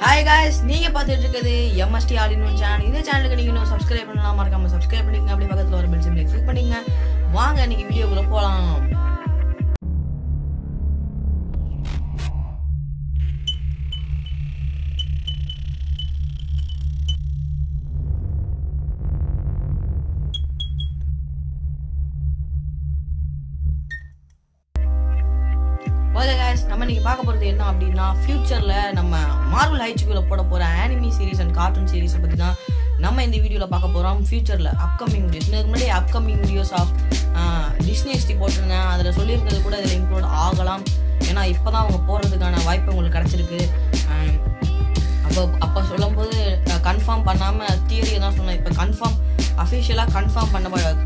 Hi guys, நீங்க பார்த்துட்டு இருக்குது MST All in One channel. இந்த சேனலுக்கு நீங்க இன்னும் சப்ஸ்கிரைப் பண்ணலாம், மறக்காம சப்ஸ்கிரைப் பண்ணிக்கங்க. அப்படியே பக்கத்துல வர பெல் சிம்பலை கிளிக் பண்ணிங்க. வாங்க இன்னைக்கு வீடியோக்குள்ள போலாம். ஓகே गाइस, நம்ம இன்னைக்கு பார்க்க போறது என்ன அப்படினா ஃபியூச்சர்ல நம்ம மார்வல் ஹைச்சிக்குள்ள போட போற anime series and cartoon series பத்தி தான் நம்ம இந்த வீடியோல பார்க்க போறோம். ஃபியூச்சர்ல அப்கமிங் வீடியோஸ், இதுக்கு முன்னாடி upcoming videos of Disney XD போட்டிருந்தேன். அதுல சொல்லியிருக்கிறது கூட இதுல இன்க்ளூட் ஆகலாம். ஏன்னா இப்பதான் அவங்க போறதுக்கான வாய்ப்பு உங்களுக்கு கிடைச்சிருக்கு. அப்போ சொல்லும்போது கன்ஃபார்ம் பண்ணாம தியரியை தான் சொன்னேன். இப்போ கன்ஃபார்ம் அஃபிஷியலாக கன்ஃபார்ம்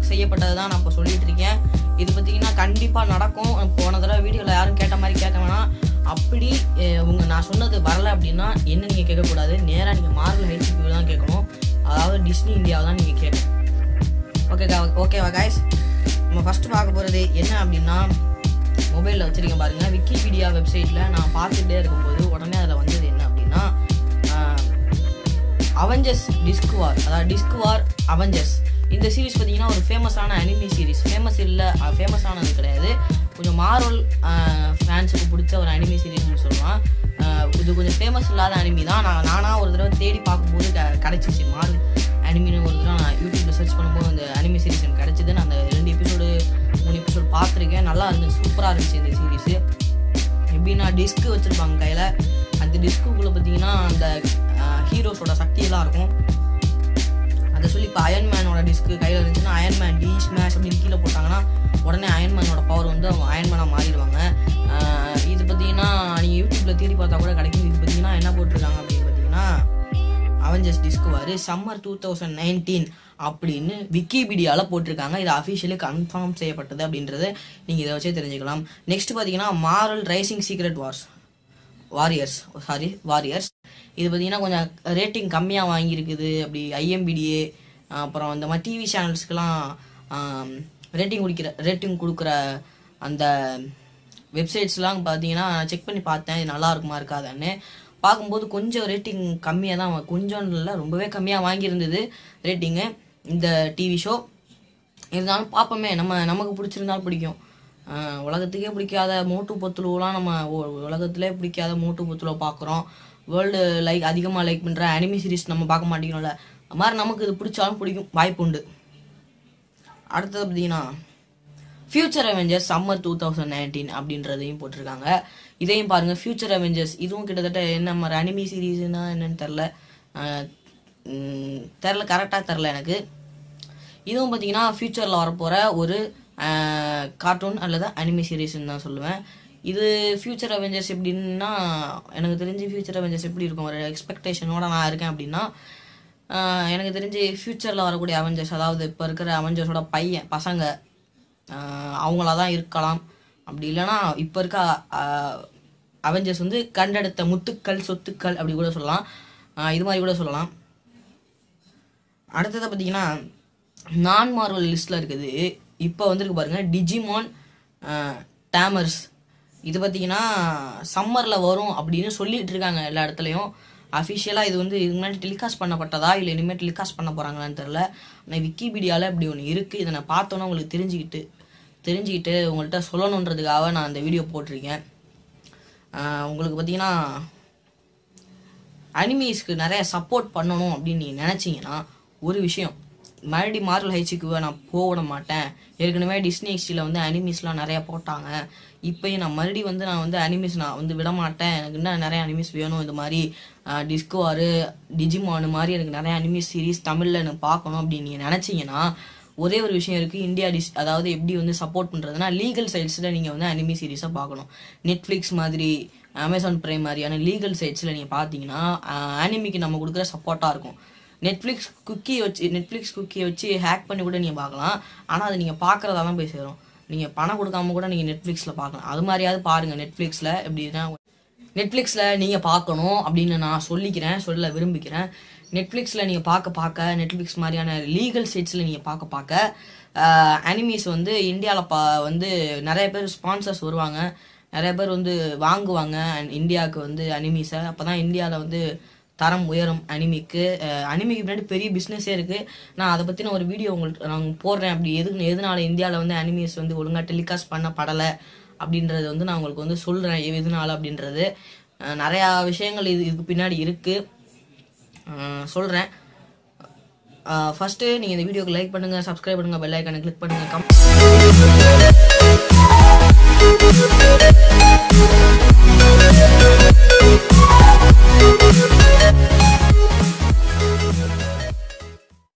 செய்யப்பட்டது தான் நான் இப்போ சொல்லிட்டு இருக்கேன். இது பார்த்தீங்கன்னா கண்டிப்பாக நடக்கும். போன தடவை வீடியோவில் யாரும் கேட்ட மாதிரி கேட்க வேணாம். அப்படி நான் சொன்னது வரல அப்படின்னா என்ன நீங்கள் கேட்கக்கூடாது, நேராக நீங்கள் மார்வல் ஹைச்சிக்கு தான் கேட்கணும். அதாவது டிஸ்னி இந்தியாவை தான் நீங்கள் கேட்கணும். ஓகேவா கைஸ், நம்ம ஃபஸ்ட்டு பார்க்க போகிறது என்ன அப்படின்னா மொபைலில் வச்சுருக்கேன் பாருங்கள். விக்கிபீடியா வெப்சைட்டில் நான் பார்த்துட்டே இருக்கும்போது உடனே அதில் வந்தது என்ன அப்படின்னா அவெஞ்சர்ஸ் டிஸ்க் வார், அதாவது டிஸ்க் வார் அவெஞ்சர்ஸ். இந்த சீரிஸ் பார்த்தீங்கன்னா ஒரு ஃபேமஸான அனிமி சீரிஸ். ஃபேமஸானது கிடையாது, கொஞ்சம் மார்வல் ஃபேன்ஸுக்கு பிடிச்ச ஒரு அனிமி சீரிஸ்னு சொல்லலாம். இது கொஞ்சம் ஃபேமஸ் இல்லாத அனிமி தான். நானாக ஒரு தடவை தேடி பார்க்கும்போது கிடச்சிச்சு. மார்வல் அனிமின்னு ஒரு தடவை நான் யூடியூப்பில் சர்ச் பண்ணும்போது அந்த அனிமி சீரிஸ் எனக்கு கிடச்சிது. நான் அந்த 3 எபிசோடு பார்த்துருக்கேன். நல்லா இருந்துச்சு, சூப்பராக இருந்துச்சு இந்த சீரிஸு. எப்படின்னா டிஸ்க்கு வச்சுருப்பாங்க கையில். அந்த டிஸ்க்குள்ளே பார்த்தீங்கன்னா அந்த ஹீரோஸோட சக்தியெல்லாம் இருக்கும். அதை சொல்லி இப்போ அயன்மேனோட டிஸ்க்கு கையில் இருந்துச்சுன்னா அயன்மேன் டி ஸ்மாஷ் அப்படின்னு கீழே போட்டாங்கன்னா உடனே அயன்மேனோட பவர் வந்து அவங்க அயன்மேனாக மாறிடுவாங்க. இது பார்த்தீங்கன்னா நீங்கள் யூடியூப்பில் தேடி பார்த்தா கூட கிடைக்கும். இது பார்த்தீங்கன்னா என்ன போட்டிருக்காங்க அப்படின்னு பார்த்தீங்கன்னா அவெஞ்சர்ஸ் டிஸ்க் வார் சம்மர் 2019 அப்படின்னு விக்கிபீடியாவில் போட்டிருக்காங்க. இது அஃபிஷியலி கன்ஃபார்ம் செய்யப்பட்டது அப்படின்றத நீங்கள் இதை வச்சே தெரிஞ்சுக்கலாம். நெக்ஸ்ட் பார்த்தீங்கன்னா மார்வல் ரைசிங் சீக்ரெட் வாரியர்ஸ். இது பார்த்தீங்கன்னா கொஞ்சம் ரேட்டிங் கம்மியாக வாங்கியிருக்குது. அப்படி IMDb அப்புறம் இந்த மாதிரி டிவி சேனல்ஸ்க்கெலாம் ரேட்டிங் கொடுக்குற அந்த வெப்சைட்ஸ்லாம் பார்த்தீங்கன்னா செக் பண்ணி பார்த்தேன். இது நல்லா இருக்குமா இருக்காதான்னு பார்க்கும்போது கொஞ்சம் ரேட்டிங் கம்மியாக தான், கொஞ்சம் இல்லை ரொம்பவே கம்மியாக வாங்கியிருந்தது ரேட்டிங்கு இந்த டிவி ஷோ. இருந்தாலும் பார்ப்போமே, நமக்கு பிடிச்சிருந்தாலும் பிடிக்கும். உலகத்துக்கே பிடிக்காத மோட்டு பத்துலுவெலாம் நம்ம உலகத்திலே பிடிக்காத மோட்டு பத்துலுவை பார்க்குறோம். வேர்ல்டு அதிகமாக லைக் பண்ணுற அனிமி சீரிஸ் நம்ம பார்க்க மாட்டேங்கிறோம்ல, அது மாதிரி நமக்கு இது பிடிச்சாலும் பிடிக்கும், வாய்ப்பு உண்டு. அடுத்தது பார்த்தீங்கன்னா ஃபியூச்சர் அவெஞ்சர்ஸ் சம்மர் 2019 அப்படின்றதையும் போட்டிருக்காங்க. இதையும் பாருங்கள், ஃபியூச்சர் அவெஞ்சர்ஸ். இதுவும் கிட்டத்தட்ட என்ன மாதிரி அனிமி சீரீஸ்னா என்னன்னு தெரில கரெக்டாக தெரில எனக்கு. இதுவும் பார்த்தீங்கன்னா ஃபியூச்சரில் வரப்போகிற ஒரு கார்ட்டூன் அல்லது அனிமி சீரீஸ்ன்னு தான் சொல்லுவேன். இது ஃபியூச்சர் அவெஞ்சர்ஸ் எப்படின்னா எனக்கு தெரிஞ்சு ஃபியூச்சர் அவெஞ்சர்ஸ் எப்படி இருக்கும், ஒரு எக்ஸ்பெக்டேஷனோட நான் இருக்கேன் அப்படின்னா எனக்கு தெரிஞ்சு ஃபியூச்சரில் வரக்கூடிய அவெஞ்சர்ஸ், அதாவது இப்போ இருக்கிற அவெஞ்சர்ஸோட பசங்க அவங்களா தான் இருக்கலாம். அப்படி இல்லைன்னா இப்போ இருக்க அவெஞ்சர்ஸ் வந்து கண்டெடுத்த முத்துக்கள் சொத்துக்கள் அப்படி கூட சொல்லலாம், இது மாதிரி கூட சொல்லலாம். அடுத்ததை பார்த்தீங்கன்னா நான் மார்வல் லிஸ்ட்டில் இருக்குது. இப்போ வந்துருக்கு பாருங்கள், டிஜிமான் டேமர்ஸ். இது பார்த்தீங்கன்னா சம்மரில் வரும் அப்படின்னு சொல்லிட்டு இருக்காங்க எல்லா இடத்துலையும். அஃபிஷியலாக இது வந்து இதுக்கு முன்னாடி டெலிகாஸ்ட் பண்ணப்பட்டதா இல்லை இனிமேல் டெலிகாஸ்ட் பண்ண போகிறாங்களான்னு தெரில. ஆனால் விக்கிபீடியாவில் இப்படி ஒன்று இருக்குது. இதை நான் பார்த்தோன்னா உங்களுக்கு தெரிஞ்சுக்கிட்டு உங்கள்கிட்ட சொல்லணுன்றதுக்காக நான் அந்த வீடியோ போட்டிருக்கேன். உங்களுக்கு பார்த்தீங்கன்னா அனிமீஸ்க்கு நிறைய சப்போர்ட் பண்ணணும் அப்படின்னு நீங்கள் நினச்சிங்கன்னா ஒரு விஷயம், மறுபடியும் மார்வல் ஹைச்சிக்கு நான் போட மாட்டேன். ஏற்கனவே டிஸ்னி எக்ஸ்டியில் வந்து அனிமீஸ்லாம் நிறையா போட்டாங்க. இப்போயும் நான் மறுபடியும் நான் வந்து அனிமீஸ் நான் வந்து விட மாட்டேன். எனக்கு இன்னும் நிறைய அனிமீஸ் வேணும். இந்த மாதிரி டிஸ்க் வார், டிஜிமான் மாதிரி எனக்கு நிறைய அனிமீஸ் சீரீஸ் தமிழில் எனக்கு பார்க்கணும் அப்படின்னு நீங்கள் நினச்சிங்கன்னா ஒரே ஒரு விஷயம் இருக்குது. இந்தியா அதாவது எப்படி வந்து சப்போர்ட் பண்ணுறதுனா லீகல் சைட்ஸில் நீங்கள் வந்து அனிமி சீரீஸாக பார்க்கணும். நெட்ஃப்ளிக்ஸ் மாதிரி, அமேசான் பிரைம் மாதிரியான லீகல் சைட்ஸில் நீங்கள் பார்த்தீங்கன்னா அனிமிக்கு நம்ம கொடுக்குற சப்போர்ட்டாக இருக்கும். நெட்ஃப்ளிக்ஸ் குக்கியை வச்சு ஹேக் பண்ணி கூட நீங்கள் பார்க்கலாம். ஆனால் அது நீங்கள் பார்க்குறதா தான் போய் சேரும். நீங்கள் பணம் கொடுக்காம கூட நீங்கள் நெட்ஃப்ளிக்ஸில் பார்க்கலாம். அது மாதிரியாவது பாருங்கள். நெட்ஃப்ளிக்ஸில் நீங்கள் பார்க்கணும் அப்படின்னு நான் சொல்ல விரும்பிக்கிறேன். நெட்ஃப்ளிக்ஸில் நீங்கள் பார்க்க நெட்ஃப்ளிக்ஸ் மாதிரியான லீகல் சைட்ஸில் நீங்கள் பார்க்க அனிமீஸ் வந்து இந்தியாவில் வந்து நிறைய பேர் ஸ்பான்சர்ஸ் வருவாங்க. நிறைய பேர் வந்து வாங்குவாங்க அண்ட் இந்தியாவுக்கு வந்து அனிமீஸை. அப்போ தான் இந்தியாவில் வந்து தரம் உயரும் அனிமிக்கு. அனிமிக்கு பின்னாடி பெரிய பிஸ்னஸே இருக்குது. நான் அதை பற்றின ஒரு வீடியோ உங்களுக்கு நான் போடுறேன். அப்படி எதனால இந்தியாவில் வந்து அனிமீஸ் வந்து ஒழுங்காக டெலிகாஸ்ட் பண்ணப்படலை அப்படின்றது வந்து நான் உங்களுக்கு வந்து சொல்கிறேன் எதனால அப்படின்றது. நிறையா விஷயங்கள் இதுக்கு பின்னாடி இருக்குது, சொல்கிறேன். ஃபஸ்ட்டு நீங்கள் இந்த வீடியோக்கு லைக் பண்ணுங்கள், சப்ஸ்கிரைப் பண்ணுங்கள், பெல் ஐக்கானை கிளிக் பண்ணுங்கள்.